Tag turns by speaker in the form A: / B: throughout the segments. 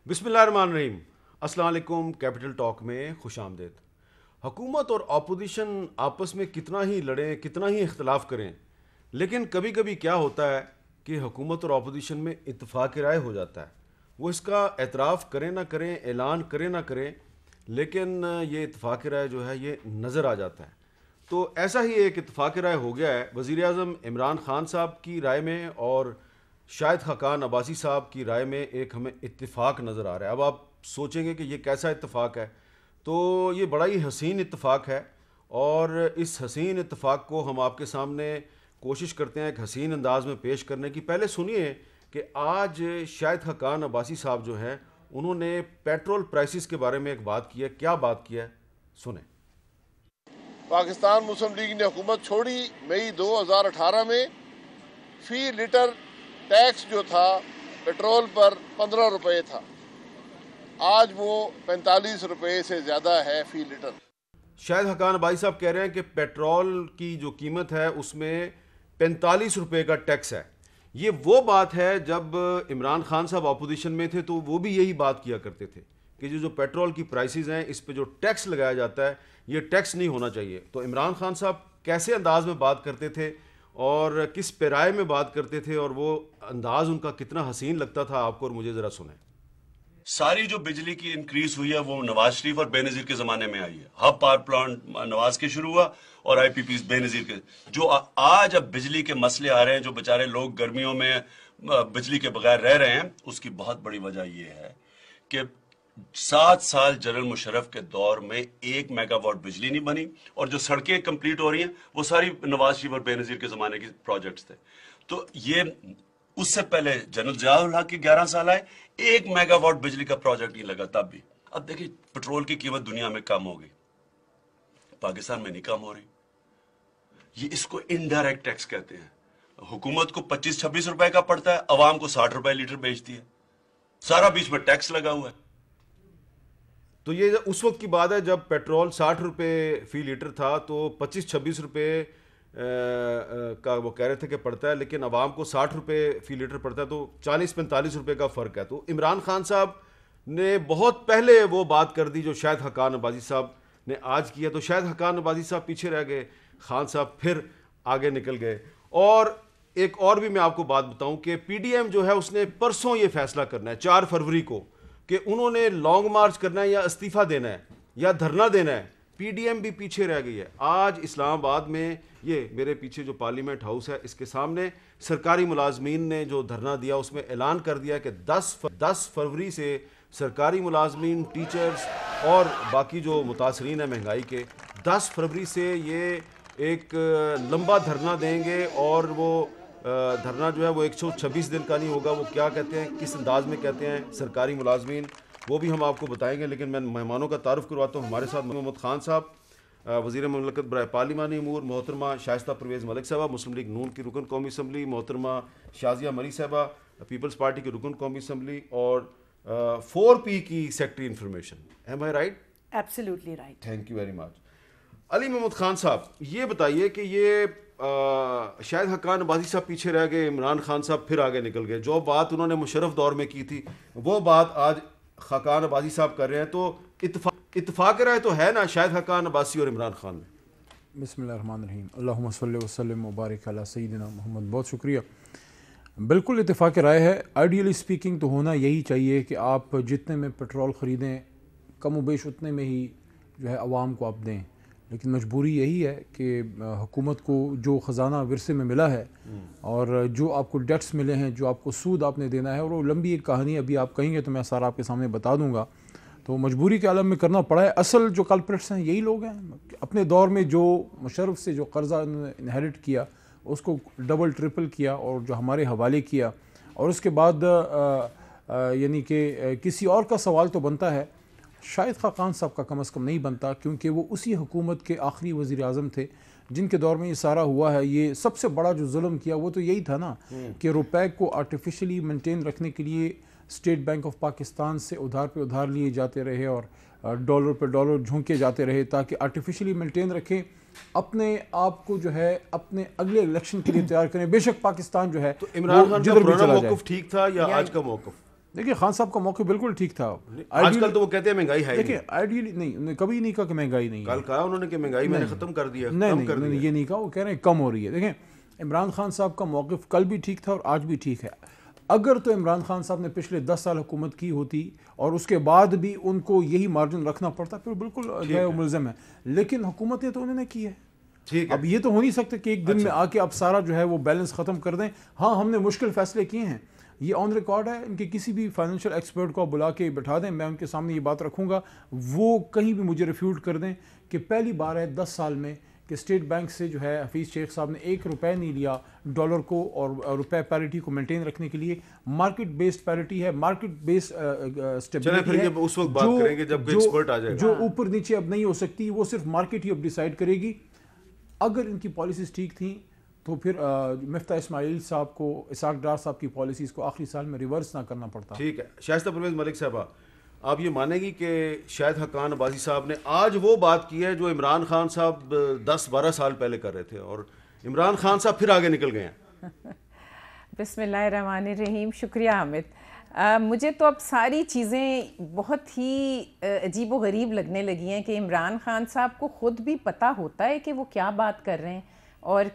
A: بسم اللہ الرحمن الرحیم۔ السلام علیکم۔ کیپٹل ٹاک میں خوش آمدید۔ حکومت اور اپوزیشن آپس میں کتنا ہی لڑیں، کتنا ہی اختلاف کریں، لیکن کبھی کبھی کیا ہوتا ہے کہ حکومت اور اپوزیشن میں اتفاق رائے ہو جاتا ہے۔ وہ اس کا اعتراف کریں نہ کریں، اعلان کریں نہ کریں، لیکن یہ اتفاق رائے جو ہے یہ نظر آ جاتا ہے۔ تو ایسا ہی ایک اتفاق رائے ہو گیا ہے وزیر اعظم عمران خان صاحب کی رائے میں اور شاہد خاقان عباسی صاحب کی رائے میں ایک ہمیں اتفاق نظر آ رہا ہے۔ اب آپ سوچیں گے کہ یہ کیسا اتفاق ہے، تو یہ بڑا ہی حسین اتفاق ہے، اور اس حسین اتفاق کو ہم آپ کے سامنے کوشش کرتے ہیں ایک حسین انداز میں پیش کرنے کی۔ پہلے سنیے کہ آج شاہد خاقان عباسی صاحب جو ہیں انہوں نے پیٹرول پرائسز کے بارے میں ایک بات کی ہے۔ کیا بات کی ہے، سنیں۔
B: پاکستان مسلم لیگ نے حکومت چھوڑی مئی 2018 میں، فی لیٹر ٹیکس جو تھا پیٹرول پر 15 روپے تھا، آج وہ 45 روپے سے زیادہ ہے فی لیٹر۔
A: شاہد خاقان عباسی صاحب کہہ رہے ہیں کہ پیٹرول کی جو قیمت ہے اس میں 45 روپے کا ٹیکس ہے۔ یہ وہ بات ہے جب عمران خان صاحب اپوزیشن میں تھے تو وہ بھی یہی بات کیا کرتے تھے کہ جو پیٹرول کی پرائسز ہیں اس پہ جو ٹیکس لگایا جاتا ہے یہ ٹیکس نہیں ہونا چاہیے۔ تو عمران خان صاحب کیسے انداز میں بات کرتے تھے اور کس پیرائے میں بات کرتے تھے، اور وہ انداز ان کا کتنا حسین لگتا تھا آپ کو اور مجھے ذرا سنیں۔
C: ساری جو بجلی کی انکریز ہوئی ہے وہ نواز شریف اور بے نظیر کے زمانے میں آئی ہے۔ ہب پاور پلانٹ نواز کے شروع ہوا اور آئی پی پیز بے نظیر کے۔ جو آج اب بجلی کے مسئلے آ رہے ہیں، جو بیچارے لوگ گرمیوں میں بجلی کے بغیر رہ رہے ہیں، اس کی بہت بڑی وجہ یہ ہے کہ 7 سال جنرل مشرف کے دور میں 1 میگا واٹ بجلی نہیں بنی، اور جو سڑکیں کمپلیٹ ہو رہی ہیں وہ ساری نواز شریف اور بے نظیر کے زمانے کے پروجیکٹس تھے۔ تو یہ اس سے پہلے جنرل ضیاء الحق کے 11 سال آئے، 1 میگا واٹ بجلی کا پروجیکٹ نہیں لگا تب بھی۔ اب دیکھیں پیٹرول کی قیمت دنیا میں کم ہو گئی، پاکستان میں نہیں کم ہو رہی۔ یہ اس کو انڈائریکٹ ٹیکس کہتے ہیں۔ حکومت کو 25-26 روپے کا پڑتا ہے، عوام کو 60 روپے لیٹر بیچتی ہے، سارا بیچ میں ٹیکس لگا ہوا ہے۔
A: تو یہ اس وقت کی بات ہے جب پیٹرول 60 روپے فی لیٹر تھا، تو 25-26 روپے کا وہ کہہ رہے تھے کہ پڑتا ہے، لیکن عوام کو 60 روپے فی لیٹر پڑتا ہے، تو 40-45 روپے کا فرق ہے۔ تو عمران خان صاحب نے بہت پہلے وہ بات کر دی جو شاہد خاقان عباسی صاحب نے آج کیا، تو شاہد خاقان عباسی صاحب پیچھے رہ گئے، خان صاحب پھر آگے نکل گئے۔ اور ایک اور بھی میں آپ کو بات بتاؤں کہ پی ڈی ایم جو ہے اس نے پرسوں یہ فیصلہ کرنا ہے 4 فروری کو کہ انہوں نے لانگ مارچ کرنا ہے یا استعفیٰ دینا ہے یا دھرنا دینا ہے۔ پی ڈی ایم بھی پیچھے رہ گئی ہے۔ آج اسلام آباد میں، یہ میرے پیچھے جو پارلیمنٹ ہاؤس ہے اس کے سامنے سرکاری ملازمین نے جو دھرنا دیا اس میں اعلان کر دیا کہ 10 فروری سے سرکاری ملازمین، ٹیچرز اور باقی جو متاثرین ہیں مہنگائی کے، 10 فروری سے یہ ایک لمبا دھرنا دیں گے، اور وہ دھرنا جو ہے وہ 126 دن کا نہیں ہوگا۔ وہ کیا کہتے ہیں، کس انداز میں کہتے ہیں سرکاری ملازمین، وہ بھی ہم آپ کو بتائیں گے، لیکن میں مہمانوں کا تعارف کرواتا ہوں۔ ہمارے ساتھ محمد خان صاحب، وزیر مملکت برائے پارلیمانی امور، محترمہ شائستہ پرویز ملک صاحبہ مسلم لیگ نون کی رکن قومی اسمبلی، محترمہ شازیہ مری صاحبہ پیپلز پارٹی کی رکن قومی اسمبلی، اور 4P کی secretary information. Am I right?
D: Absolutely right.
A: Thank you very much. Ali Muhammad Khan صاحب یہ بتائیے کہ یہ شاہد خاقان عباسی صاحب پیچھے رہ گئے، عمران خان صاحب پھر آگے نکل گئے، جو بات انہوں نے مشرف دور میں کی تھی وہ بات آج خاقان عباسی صاحب کر رہے ہیں، تو اتفاق رائے تو ہے نا شاہد خاقان عباسی اور عمران خان میں؟
E: بسم اللہ الرحمن الرحیم، اللہم صلی وسلم وبارک علی سیدنا محمد۔ بہت شکریہ۔ بالکل اتفاق رائے ہے۔ آئیڈیلی سپیکنگ تو ہونا یہی چاہیے کہ آپ جتنے میں پیٹرول خریدیں کم و بیش اتنے میں ہی جو ہے عوام کو آپ دیں، لیکن مجبوری یہی ہے کہ حکومت کو جو خزانہ ورثے میں ملا ہے اور جو آپ کو ڈیٹس ملے ہیں، جو آپ کو سود آپ نے دینا ہے، اور وہ لمبی ایک کہانی ابھی آپ کہیں گے تو میں سارا آپ کے سامنے بتا دوں گا، تو مجبوری کے عالم میں کرنا پڑا ہے۔ اصل جو کلپریٹس ہیں یہی لوگ ہیں۔ اپنے دور میں جو مشرف سے جو قرضہ انہوں نے انہیرٹ کیا اس کو ڈبل ٹرپل کیا اور جو ہمارے حوالے کیا، اور اس کے بعد یعنی کہ کسی اور کا سوال تو بنتا ہے، شاہد خاقان صاحب کا کم از کم نہیں بنتا، کیونکہ وہ اسی حکومت کے آخری وزیر اعظم تھے جن کے دور میں یہ سارا ہوا ہے۔ یہ سب سے بڑا جو ظلم کیا وہ تو یہی تھا نا کہ روپے کو آرٹیفیشلی مینٹین رکھنے کے لیے اسٹیٹ بینک آف پاکستان سے ادھار پہ ادھار لیے جاتے رہے اور ڈالر پہ ڈالر جھونکے جاتے رہے تاکہ آرٹیفیشلی مینٹین رکھیں، اپنے آپ کو جو ہے اپنے اگلے الیکشن کے لیے تیار کریں۔ بے شک پاکستان جو ہے
A: تو عمران خان کا
E: جدھر بھی
A: پرانا
E: چلا جائے۔
A: موقف ٹھیک تھا یا آج کا موقف؟
E: دیکھیے خان صاحب کا موقع بالکل ٹھیک تھا.
A: آج کل تو وہ کہتے ہیں مہنگائی ہے.
E: دیکھیے آئیڈیلی نہیں, کبھی نہیں کہا کہ مہنگائی نہیں ہے.
A: کل کہا انہوں نے کہ مہنگائی میں نے ختم کر دیا.
E: نہیں, یہ نہیں کہا, وہ کہہ رہے ہیں کم ہو رہی ہے. دیکھیں عمران خان صاحب کا موقف کل بھی ٹھیک تھا اور آج بھی ٹھیک ہے. اگر تو عمران خان صاحب نے پچھلے 10 سال حکومت کی ہوتی اور اس کے بعد بھی ان کو یہی مارجن رکھنا پڑتا پھر بالکل جو ہے وہ ملزم ہے, لیکن حکومتیں تو انہوں نے کی ہے. اب یہ تو ہو نہیں سکتا کہ ایک دن میں آ کے اب سارا جو ہے وہ بیلنس ختم کر دیں. ہاں ہم نے مشکل فیصلے کیے ہیں, یہ آن ریکارڈ ہے. ان کے کسی بھی فائنینشیل ایکسپرٹ کو بلا کے بٹھا دیں, میں ان کے سامنے یہ بات رکھوں گا, وہ کہیں بھی مجھے ریفیوٹ کر دیں کہ پہلی بار ہے 10 سال میں کہ اسٹیٹ بینک سے جو ہے حفیظ شیخ صاحب نے 1 روپے نہیں لیا ڈالر کو اور روپے پیرٹی کو مینٹین رکھنے کے لیے. مارکیٹ بیسڈ پیرٹی ہے, مارکیٹ بیسڈ اسٹیبلٹی ہے,
A: اس وقت بات کریں گے جب ایکسپرٹ آ جائے گا.
E: جو اوپر نیچے اب نہیں ہو سکتی, وہ صرف مارکیٹ ہی اب ڈیسائیڈ کرے گی. اگر ان کی پالیسیز ٹھیک تھیں تو پھر مفتاح اسماعیل صاحب کو, اسحاق ڈار صاحب کی پالیسیز کو آخری سال میں ریورس نہ کرنا پڑتا.
A: ٹھیک ہے. شائستہ پرویز ملک صاحبہ, آپ یہ مانیں گی کہ شاہد حقان عباسی صاحب نے آج وہ بات کی ہے جو عمران خان صاحب 10-12 سال پہلے کر رہے تھے, اور عمران خان صاحب پھر آگے نکل گئے ہیں.
D: بسم اللہ الرحمن الرحیم. شکریہ حامد. مجھے تو اب ساری چیزیں بہت ہی عجیب و غریب لگنے لگی ہیں کہ عمران خان صاحب کو خود بھی پتہ ہوتا ہے کہ وہ کیا بات کر رہے ہیں اور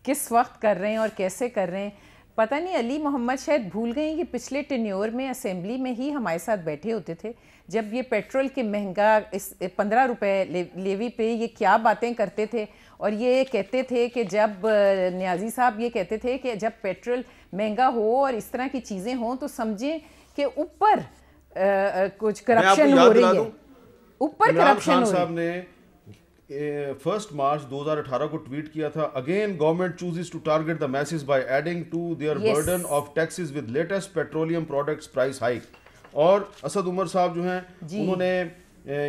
D: کس وقت کر رہے ہیں اور کیسے کر رہے ہیں. پتہ نہیں علی محمد شاید بھول گئے ہیں کہ پچھلے ٹینیور میں اسمبلی میں ہی ہمارے ساتھ بیٹھے ہوتے تھے جب یہ پیٹرول کے مہنگا 15 روپے لیوی پہ یہ کیا باتیں کرتے تھے, اور یہ کہتے تھے کہ جب نیازی صاحب یہ کہتے تھے کہ جب پیٹرول مہنگا ہو اور اس طرح کی چیزیں ہوں تو سمجھیں کہ اوپر کچھ کرپشن ہو رہی ہے, اوپر کرپشن ہو رہی ہے.
A: 1 مارچ 2018 کو ٹویٹ کیا تھا, again government chooses to target the masses by adding to their burden of taxes with latest petroleum products price hike. اور اسد عمر صاحب جو ہیں انہوں نے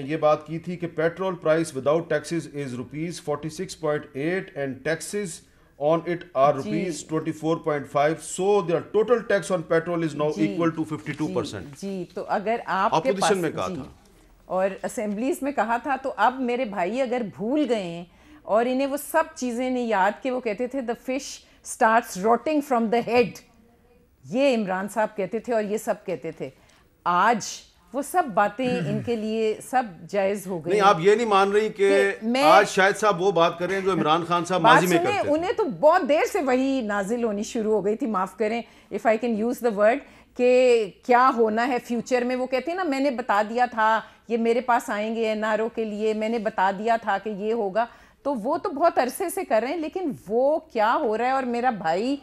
A: یہ بات کی تھی کہ petrol price without taxes is ₹46.8 and taxes on it are ₹24.5, so their total tax on petrol is now equal to 52%.
D: جی تو اگر آپ کے پاس میں کہا تھا اور اسمبلیز میں کہا تھا, تو اب میرے بھائی اگر بھول گئے ہیں اور انہیں وہ سب چیزیں نہیں یاد کہ وہ کہتے تھے the fish starts rotting from the head, یہ عمران صاحب کہتے تھے اور یہ سب کہتے تھے, آج وہ سب باتیں ان کے لیے سب جائز ہو گئی.
A: نہیں, آپ یہ نہیں مان رہی کہ آج شاہد صاحب وہ بات کر رہے ہیں جو عمران خان صاحب ماضی میں کرتے تھے.
D: انہیں تو بہت دیر سے وہی نازل ہونی شروع ہو گئی تھی, معاف کریں if I can use the word, کہ کیا ہونا ہے فیوچر میں. وہ کہتے ہیں نا میں نے بتا دیا تھا یہ میرے پاس آئیں گے NRO کے لیے, میں نے بتا دیا تھا کہ یہ ہوگا. تو وہ تو بہت عرصے سے کر رہے ہیں, لیکن وہ کیا ہو رہا ہے اور میرا بھائی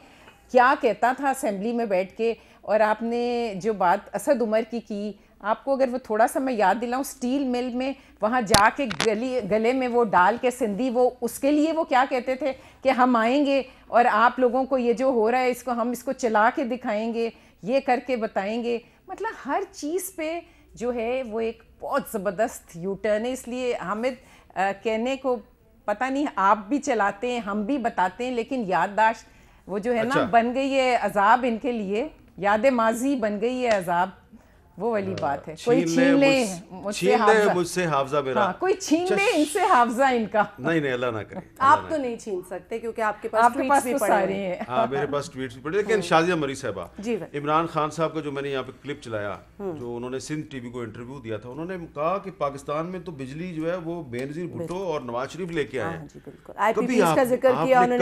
D: کیا کہتا تھا اسمبلی میں بیٹھ کے. اور آپ نے جو بات اسد عمر کی, آپ کو اگر وہ تھوڑا سا میں یاد دلاؤں, سٹیل مل میں وہاں جا کے گلے میں وہ ڈال کے سندھی, وہ اس کے لیے وہ کیا کہتے تھے کہ ہم آئیں گے اور آپ لوگوں کو یہ جو ہو رہا ہے اس کو ہم اس کو چلا کے دکھائیں گے, یہ کر کے بتائیں گے. مطلب ہر چیز پہ جو ہے وہ ایک بہت زبردست یو ٹرن ہے. اس لیے حامد کہنے کو پتہ نہیں آپ بھی چلاتے ہیں ہم بھی بتاتے ہیں, لیکن یادداشت وہ جو ہے نا بن گئی ہے عذاب ان کے لیے, یاد ماضی بن گئی ہے عذاب, وہ والی بات ہے. کوئی چھین لے مجھ سے حافظہ میرا, کوئی چھین لے ان سے حافظہ ان کا.
A: نہیں اللہ نہ کرے.
F: آپ تو نہیں چھین سکتے کیونکہ آپ کے پاس
D: تو سارے ہیں.
A: ہاں میرے پاس ٹویٹس بھی پڑے. لیکن شازیہ مری صاحبہ, عمران خان صاحب کا جو میں نے یہاں پہ کلپ چلایا, جو انہوں نے سندھ ٹی وی کو انٹرویو دیا تھا, انہوں نے کہا کہ پاکستان میں تو بجلی جو ہے وہ بے نظیر بھٹو اور نواز شریف لے کے آئے ہیں.
F: کبھی آپ
A: نے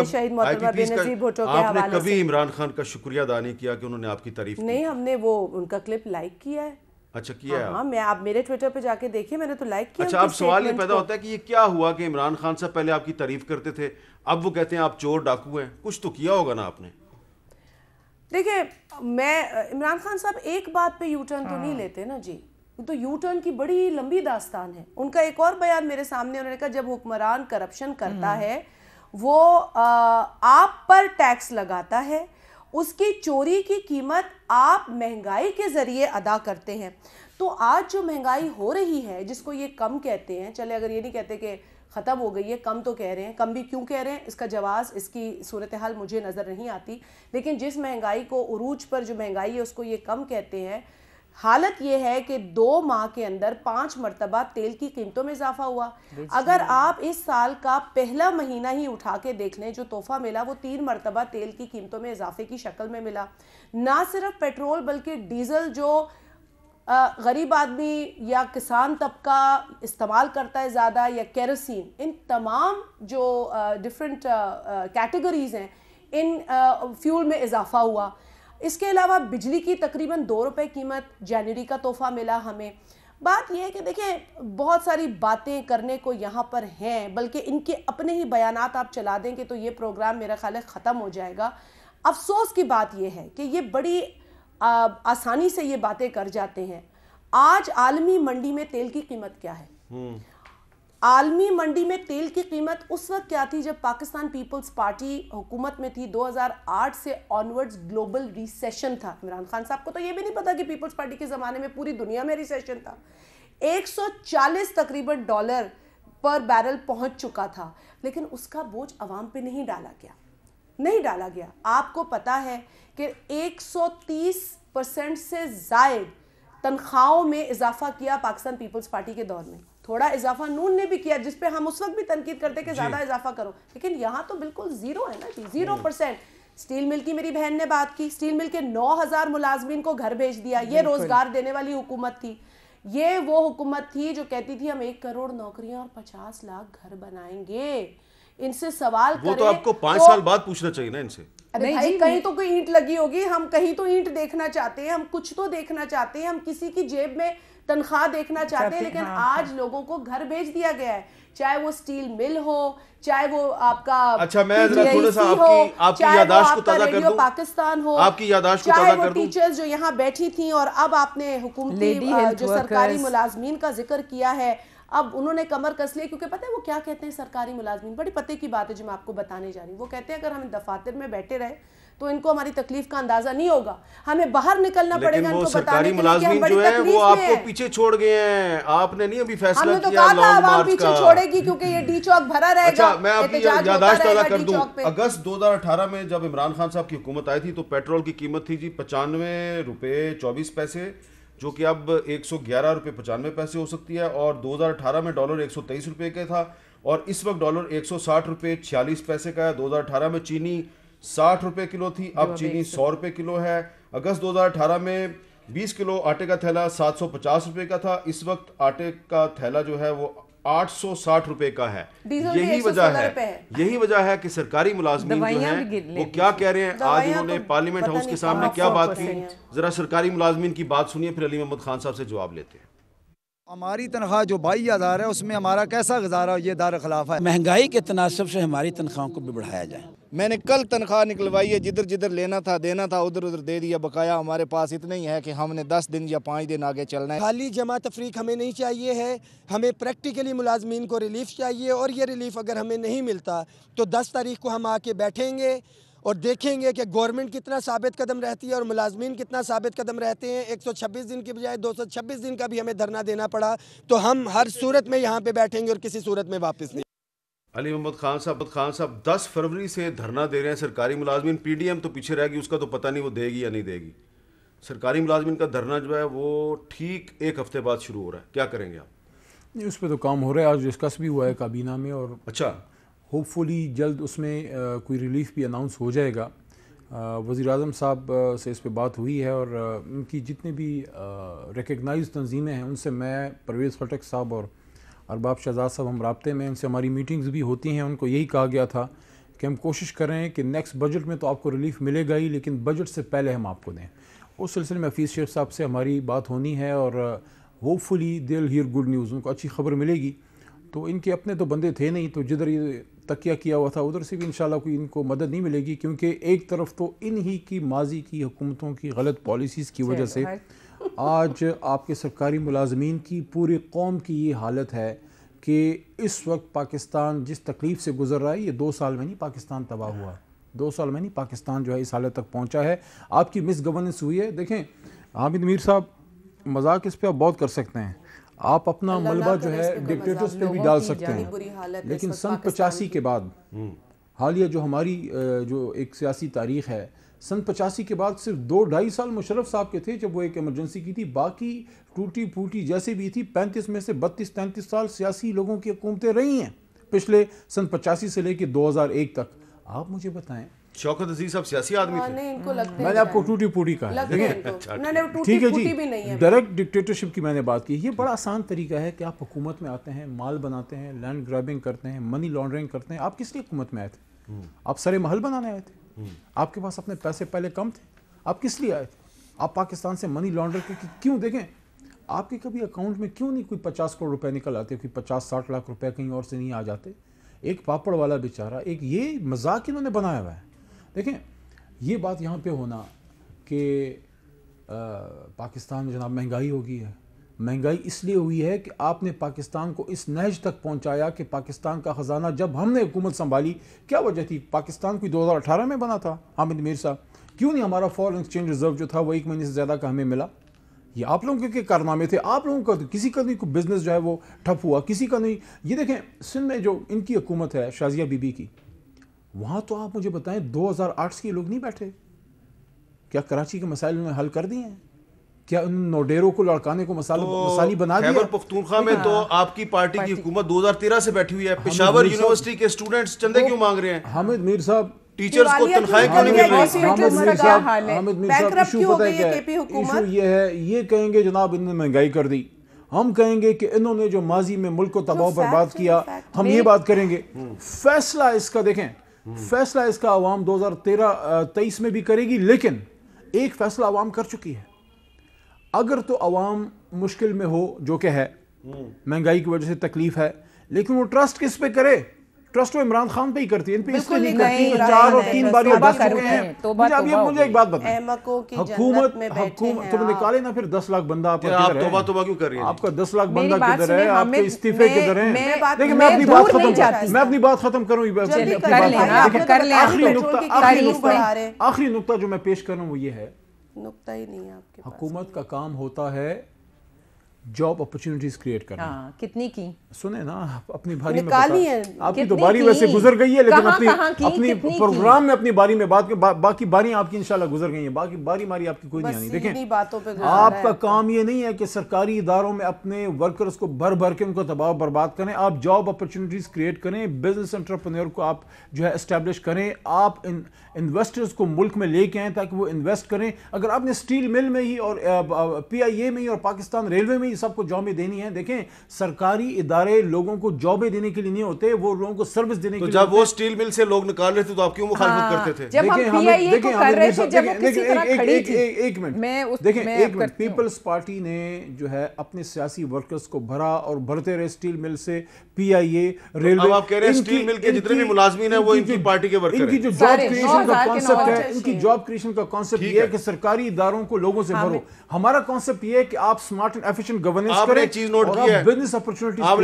A: کبھی عمران خان کا شکریہ ادا نہیں کیا کہ انہوں نے آپ کی تعریف کی؟
F: نہیں, ہم نے وہ ان کا کلپ لائک کیا ہے.
A: اچھا کیا ہے.
F: ہاں میں آپ میرے ٹویٹر پہ جا کے دیکھیے, میں نے تو لائک کیا.
A: اچھا, اب سوال یہ پیدا ہوتا ہے کہ یہ کیا ہوا کہ عمران خان صاحب پہلے آپ کی تعریف کرتے تھے, اب وہ کہتے ہیں آپ چور ڈاکو ہیں. کچھ تو کیا ہوگا نا آپ نے.
F: دیکھیں میں عمران خان صاحب ایک بات پہ یو ٹرن تو نہیں لیتے نا جی, تو یو ٹرن کی بڑی لمبی داستان ہے. ان کا ایک اور بیان میرے سامنے, انہوں نے کہا جب حکمران کرپشن کرتا ہے وہ آپ پر ٹیکس لگاتا ہے, اس کی چوری کی قیمت آپ مہنگائی کے ذریعے ادا کرتے ہیں. تو آج جو مہنگائی ہو رہی ہے جس کو یہ کم کہتے ہیں, چلے اگر یہ نہیں کہتے کہ ختم ہو گئی ہے, کم تو کہہ رہے ہیں, کم بھی کیوں کہہ رہے ہیں اس کا جواز, اس کی صورتحال مجھے نظر نہیں آتی. لیکن جس مہنگائی کو عروج پر جو مہنگائی ہے اس کو یہ کم کہتے ہیں. حالت یہ ہے کہ 2 ماہ کے اندر 5 مرتبہ تیل کی قیمتوں میں اضافہ ہوا. اگر آپ اس سال کا پہلا مہینہ ہی اٹھا کے دیکھ لیں جو تحفہ ملا وہ 3 مرتبہ تیل کی قیمتوں میں اضافے کی شکل میں ملا. نہ صرف پیٹرول بلکہ ڈیزل جو غریب آدمی یا کسان طبقہ استعمال کرتا ہے زیادہ, یا کیروسین, ان تمام جو ڈیفرنٹ کیٹیگریز ہیں ان فیول میں اضافہ ہوا. اس کے علاوہ بجلی کی تقریباً 2 روپے قیمت جنوری کا تحفہ ملا ہمیں. بات یہ ہے کہ دیکھیں بہت ساری باتیں کرنے کو یہاں پر ہیں, بلکہ ان کے اپنے ہی بیانات آپ چلا دیں گے تو یہ پروگرام میرا خیال ہے ختم ہو جائے گا. افسوس کی بات یہ ہے کہ یہ بڑی آسانی سے یہ باتیں کر جاتے ہیں. آج عالمی منڈی میں تیل کی قیمت کیا ہے؟ عالمی منڈی میں تیل کی قیمت اس وقت کیا تھی جب پاکستان پیپلز پارٹی حکومت میں تھی. 2008 سے آنورڈز گلوبل ریسیشن تھا. عمران خان صاحب کو تو یہ بھی نہیں پتا کہ پیپلز پارٹی کے زمانے میں پوری دنیا میں ریسیشن تھا. 140 تقریباً ڈالر پر بیرل پہنچ چکا تھا, لیکن اس کا بوجھ عوام پہ نہیں ڈالا گیا. آپ کو پتا ہے کہ 130% سے زائد تنخواہوں میں اضافہ کیا پاکستان پیپلز پارٹی کے دور میں. تھوڑا اضافہ نون نے بھی کیا جس پہ ہم اس وقت بھی تنقید کرتے کہ زیادہ اضافہ کرو, لیکن یہاں تو بالکل زیرو ہے نا جی, 0%. سٹیل مل کی میری بہن نے بات کی, سٹیل مل کے 9,000 ملازمین کو گھر بھیج دیا. یہ روزگار دینے والی حکومت تھی. یہ وہ حکومت تھی جو کہتی تھی ہم 1 کروڑ نوکریاں اور 50 لاکھ گھر بنائیں گے. ان سے سوال کریں
A: وہ تو آپ کو 5 سال بعد پوچھنا چاہیے نا ان سے.
F: ارے بھائی کہیں تو کوئی اینٹ لگی ہوگی, ہم کہیں تو اینٹ دیکھنا چاہتے ہیں, ہم کچھ تو دیکھنا چاہتے ہیں, ہم کسی کی جیب میں تنخواہ دیکھنا چاہتے ہیں, لیکن آج لوگوں کو گھر بھیج دیا گیا ہے, چاہے وہ سٹیل مل ہو, چاہے وہ آپ کا
A: اچھا میں ذرا تھوڑا سا آپ کی یاداشت کو تازہ کر دوں,
F: پاکستان ہو,
A: آپ کی یاداشت کو
F: چاہے
A: تازہ
F: وہ
A: کر دوں.
F: ٹیچرز جو یہاں بیٹھی تھیں اور اب آپ نے حکومتی جو سرکاری ملازمین کا ذکر کیا ہے, اب انہوں نے کمر کس لیا, کیونکہ پتہ ہے وہ کیا کہتے ہیں سرکاری ملازمین, بڑی پتے کی بات ہے جو میں آپ کو بتانے جا رہی ہوں. وہ کہتے ہیں اگر ہم دفاتر میں بیٹھے رہے تو ان کو ہماری تکلیف کا اندازہ نہیں ہوگا, ہمیں باہر نکلنا پڑے گا ان کو بتانے کے لیے کہ ہم بڑی تکلیف میں ہیں.
A: وہ آپ کو پیچھے چھوڑ گئے ہیں, آپ نے نہیں ابھی فیصلہ کیا.
F: ہم نے تو کہا تھا عوام پیچھے چھوڑے گی کیونکہ یہ ڈی چوک بھرا رہے گا.
A: اچھا میں آپ کی یاداشت تازہ کر دوں. اگست 2018 میں جب عمران خان صاحب کی حکومت آئی تھی تو پیٹرول کی قیمت تھی جی 95 روپے 24 پیسے, جو کہ اب 111 روپے 95 پیسے ہو سکتی ہے, اور 2018 میں ڈالر 123 روپے کا تھا, اور اس وقت ڈالر 160 روپے 46 پیسے کا ہے. 2018 میں چینی 60 روپے کلو تھی, اب چینی 100 روپے کلو ہے. اگست 2018 میں 20 کلو آٹے کا تھیلا 750 روپے کا تھا, اس وقت آٹے کا تھیلا جو ہے وہ 860 روپے کا ہے. یہی وجہ ہے کہ سرکاری ملازمین جو ہیں وہ کیا کہہ رہے ہیں. آج انہوں نے پارلیمنٹ ہاؤس کے سامنے کیا بات کی, ذرا سرکاری ملازمین کی بات سنیے, پھر علی محمد خان صاحب سے جواب لیتے ہیں.
G: ہماری تنخواہ جو 22,000 ہے اس میں ہمارا کیسا گزارا, یہ دار خلاف ہے.
H: مہنگائی کے تناسب سے ہماری تنخواہوں کو بھی بڑھایا جائے.
I: میں نے کل تنخواہ نکلوائی ہے, جدھر جدھر لینا تھا دینا تھا ادھر ادھر دے دیا. بقایا ہمارے پاس اتنا ہی ہے کہ ہم نے 10 دن یا 5 دن آگے چلنا ہے.
J: خالی جمع تفریق ہمیں نہیں چاہیے ہے, ہمیں پریکٹیکلی ملازمین کو ریلیف چاہیے, اور یہ ریلیف اگر ہمیں نہیں ملتا تو 10 تاریخ کو ہم آ کے بیٹھیں گے اور دیکھیں گے کہ گورنمنٹ کتنا ثابت قدم رہتی ہے اور ملازمین کتنا ثابت قدم رہتے ہیں. 126 دن کی بجائے 226 دن کا بھی ہمیں دھرنا دینا پڑا تو ہم ہر صورت میں یہاں پہ بیٹھیں گے اور کسی صورت میں واپس نہیں.
A: علی محمد خان صاحب 10 فروری سے دھرنا دے رہے ہیں سرکاری ملازمین. پی ڈی ایم تو پیچھے رہ گی, اس کا تو پتہ نہیں وہ دے گی یا نہیں دے گی. سرکاری ملازمین کا دھرنا جو ہے وہ ٹھیک 1 ہفتے بعد شروع ہو رہا ہے, کیا کریں گے آپ؟
E: نہیں, اس پہ تو کام ہو رہا ہے, آج ڈسکس بھی ہوا ہے کابینہ میں, اور
A: اچھا
E: ہوپ فلی جلد اس میں کوئی ریلیف بھی اناؤنس ہو جائے گا. وزیر اعظم صاحب سے اس پہ بات ہوئی ہے, اور ان کی جتنے بھی ریکگنائز تنظیمیں ہیں ان سے میں, پرویز خٹک صاحب اور ارباب شہزاد صاحب ہم رابطے میں, ان سے ہماری میٹنگز بھی ہوتی ہیں. ان کو یہی کہا گیا تھا کہ ہم کوشش کریں کہ نیکسٹ بجٹ میں تو آپ کو ریلیف ملے گا ہی, لیکن بجٹ سے پہلے ہم آپ کو دیں. اس سلسلے میں حفیظ شیخ صاحب سے ہماری بات ہونی ہے, اور hopefully they will hear good news, ان کو اچھی خبر ملے گی. تو ان کے اپنے تو بندے تھے نہیں, تو جدھر یہ تکیہ کیا ہوا تھا ادھر سے بھی انشاءاللہ کوئی ان کو مدد نہیں ملے گی, کیونکہ ایک طرف تو انہی کی ماضی کی حکومتوں کی غلط پالیسیز کی وجہ سے آج آپ کے سرکاری ملازمین کی, پوری قوم کی یہ حالت ہے کہ اس وقت پاکستان جس تکلیف سے گزر رہا ہے, یہ 2 سال میں نہیں پاکستان تباہ ہوا, 2 سال میں نہیں پاکستان جو ہے اس حالت تک پہنچا ہے. آپ کی مس گورننس ہوئی ہے. دیکھیں حامد میر صاحب, مذاق اس پہ آپ بہت کر سکتے ہیں, آپ اپنا ملبہ جو ہے ڈکٹیٹرز پہ بھی ڈال سکتے ہیں, لیکن سن 85 کے بعد حالیہ جو ہماری جو ایک سیاسی تاریخ ہے, سن 85 کے بعد صرف 2-2.5 سال مشرف صاحب کے تھے جب وہ ایک ایمرجنسی کی تھی، باقی ٹوٹی پھوٹی جیسے بھی تھی 35 میں سے 32-33 سال سیاسی لوگوں کی حکومتیں رہی ہیں پچھلے سن 85 سے لے کے 2001 تک. آپ مجھے بتائیں
A: شوکت عزیز صاحب سیاسی آدمی تھے؟
E: میں نے آپ کو ٹوٹی پھوٹی کہا ہے، ٹھیک ہے جی. ڈائریکٹ ڈکٹیٹرشپ کی میں نے بات کی. یہ بڑا آسان طریقہ ہے کہ آپ حکومت میں آتے ہیں، مال بناتے ہیں، لینڈ گرابنگ کرتے ہیں، منی لانڈرنگ کرتے ہیں. آپ کس لیے حکومت میں آئے تھے؟ آپ سارے محل بنانے آئے تھے؟ آپ کے پاس اپنے پیسے پہلے کم تھے؟ آپ کس لیے آئے تھے؟ آپ پاکستان سے منی لانڈر کیوں؟ دیکھیں آپ کے کبھی اکاؤنٹ میں کیوں نہیں کوئی 50 کروڑ روپے نکل آتے، کوئی 50-60 لاکھ روپے کہیں اور سے نہیں آ جاتے؟ ایک پاپڑ والا بیچارہ، ایک یہ مذاق انہوں نے بنایا ہوا ہے. دیکھیں یہ بات یہاں پہ ہونا کہ پاکستان میں جناب مہنگائی ہو گئی ہے. مہنگائی اس لیے ہوئی ہے کہ آپ نے پاکستان کو اس نہج تک پہنچایا کہ پاکستان کا خزانہ جب ہم نے حکومت سنبھالی، کیا وجہ تھی؟ پاکستان کوئی 2018 میں بنا تھا حامد میر صاحب، کیوں نہیں ہمارا فورن ایکسچینج ریزرو جو تھا وہ 1 مہینے سے زیادہ کا ہمیں ملا؟ یہ آپ لوگوں کے کارنامے تھے. آپ لوگوں کا کسی کا نہیں کوئی بزنس جو ہے وہ ٹھپ ہوا، کسی کا نہیں. یہ دیکھیں سندھ میں جو ان کی حکومت ہے شازیہ بی بی کی، وہاں تو آپ مجھے بتائیں 2008 کے لوگ نہیں بیٹھے. کیا کراچی کے مسائل انہوں نے حل کر دیے ہیں؟ کیا ان نوڈیرو کو لڑکانے کو مسالی بنا دیا؟
A: خیبر پختونخوا میں تو آپ کی پارٹی کی حکومت 2013 سے بیٹھی ہوئی ہے. پشاور یونیورسٹی کے اسٹوڈنٹس چندے کیوں مانگ رہے ہیں؟
E: حامد میر صاحب
A: ٹیچرز کو تنخواہیں کیوں نہیں مل رہی؟
E: حامد میر صاحب ایشو پتہ ہے کیا ہے؟ ایشو یہ ہے، یہ کہیں گے جناب انہوں نے مہنگائی کر دی، ہم کہیں گے کہ انہوں نے جو ماضی میں ملک کو تباہ و برباد کیا، ہم یہ بات کریں گے. فیصلہ اس کا دیکھیں، فیصلہ اس کا عوام 2023 میں بھی کرے گی، لیکن ایک فیصلہ عوام کر چکی ہے. اگر تو عوام مشکل میں ہو جو کہ ہے، مہنگائی کی وجہ سے تکلیف ہے، لیکن وہ ٹرسٹ کس پہ کرے؟ ٹرسٹ وہ عمران خان پہ ہی کرتی ہے، ان پہ اس لیے نہیں کرتی کہ 4 اور 3 بار یہ بس چکے ہیں. مجھے ایک بات بتائیں، حکومت تم نکالے نا پھر 10 لاکھ بندہ آپ کا کدھر ہے؟
A: توبہ کیوں کر رہی ہیں؟
E: آپ کا 10 لاکھ بندہ کدھر ہے؟ آپ کے استعفے کدھر ہیں؟ دیکھیں میں اپنی بات ختم کروں. آخری نقطہ جو میں پیش کر رہا ہوں وہ یہ ہے،
F: نقطہ ہی نہیں ہے آپ کے پاس.
E: حکومت کا کام ہوتا ہے جاب اپرچونٹیز کریٹ کرنا.
D: کتنی کی
E: سنیں نا، اپنی باری میں آپ کی تو باری ویسے گزر گئی ہے، لیکن اپنی پروگرام میں اپنی باری میں بات باقی باریاں آپ کی انشاءاللہ گزر گئی ہیں، باقی باری ماری آپ کی کوئی نہیں آنی. دیکھیں آپ کا کام یہ نہیں ہے کہ سرکاری اداروں میں اپنے ورکرز کو بھر بھر کے ان کو تباہ برباد کریں. آپ جاب اپرچونیٹیز کریٹ کریں، بزنس انٹرپرینور کو آپ جو ہے اسٹیبلش کریں، آپ انویسٹرز کو ملک میں لے کے آئیں تاکہ وہ انویسٹ کریں. اگر آپ نے اسٹیل مل میں ہی اور پی آئی اے میں ہی اور پاکستان ریلوے میں ہی سب کو جابیں دینی ہیں، دیکھیں سرکاری ادارے لوگوں کو جابیں دینے کے لیے نہیں ہوتے، وہ لوگوں کو سروس دینے کے لیے.
A: جب وہ اسٹیل مل سے لوگ نکال رہے تھے تو آپ کیوں مخالفت کرتے تھے؟
D: جب ہم پی آئی اے کو کر رہے تھے، جب وہ کسی طرح کھڑی تھی.
E: ایک منٹ دیکھیں، ایک منٹ. پیپلز پارٹی نے جو ہے اپنے سیاسی ورکرز کو بھرا اور بھرتے رہے اسٹیل مل سے، پی آئی اے ریلوے.
A: اب آپ کہہ رہے ہیں اسٹیل مل کے جتنے بھی ملازمین ہیں وہ ان کی پارٹی کے ورکر ہیں.
E: ان کی جو جاب کریشن کا کانسیپٹ ہے، ان کی جاب کریشن کا کانسیپٹ یہ ہے کہ سرکاری اداروں کو لوگوں سے بھرو. ہمارا کانسیپٹ یہ ہے کہ آپ سمارٹ اینڈ ایفیشینٹ گورننس کریں.
A: آپ نے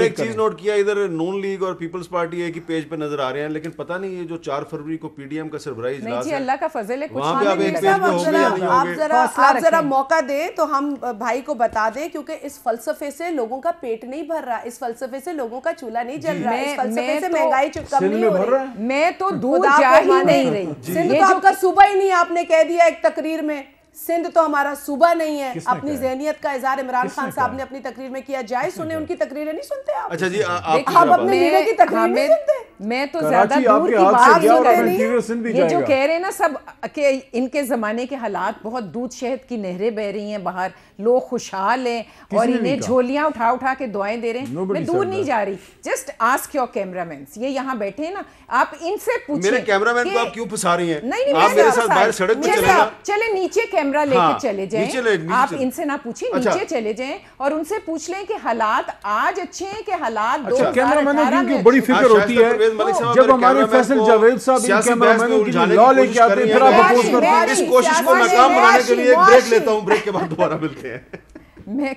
A: ایک چیز نوٹ کیا، ادھر نون لیگ اور پیپلز پارٹی ایک ہی پیج پہ نظر آ رہے ہیں، لیکن پتہ نہیں یہ جو 4 فروری کو پی ڈی ایم کا سربراہی اجلاس ہے،
D: اللہ کا فضل ہے،
A: وہاں پہ آپ ایک پیج پہ ہوں گے یا نہیں ہوں گے؟
F: آپ ذرا موقع دیں تو ہم بھائی کو بتا دیں، کیونکہ اس فلسفے سے لوگوں کا پیٹ نہیں بھر رہا، اس فلسفے سے لوگوں کا چولہا نہیں جل رہا، اس فلسفے سے مہنگائی کم نہیں ہو رہی.
D: میں تو دور جا ہی نہیں رہی.
F: سندھ تو آپ کا صوبہ ہی نہیں، آپ نے کہہ دیا ایک تقریر میں، سندھ تو ہمارا صوبہ نہیں ہے. اپنی ذہنیت کا اظہار عمران خان صاحب نے اپنی تقریر میں کیا. جائے سنیں، ان کی تقریریں نہیں سنتے آپ؟
A: اچھا جی،
F: آپ اپنے لیڈر کی تقریر نہیں سنتے؟
D: میں تو زیادہ دور کی بات نہیں. یہ جو کہہ رہے ہیں نا سب کہ ان کے زمانے کے حالات بہت دودھ شہد کی نہریں بہ رہی ہیں باہر، لوگ خوشحال ہیں اور انہیں جھولیاں اٹھا اٹھا کے دعائیں دے رہے ہیں. میں دور نہیں جا رہی. Just ask your camera means, یہ یہاں بیٹھے ہیں نا، آپ ان سے پوچھیں.
A: میرے کیمرہ مین کو آپ کیوں پھنسا رہی ہیں؟
D: نہیں،
A: آپ میرے ساتھ باہر سڑک پہ چلیں نا.
D: چلے نیچے کیمرہ لے کے چلے جائیں، آپ ان سے نہ پوچھیں، نیچے چلے جائیں اور ان سے پوچھ لیں کہ حالات آج اچھے ہیں کہ حالات
E: 2018 میں بڑی فکر ہوتی ہے. جب ہمارے فیصل جاوید صاحب ان کیمرہ مینوں کی لا لے کے آتے ہیں، پھر آپ اپوز کرتے ہیں.
A: اس کوشش کو ناکام بنانے کے لیے ایک بریک لیتا ہوں، بریک کے بعد دوبارہ ملتے ہیں.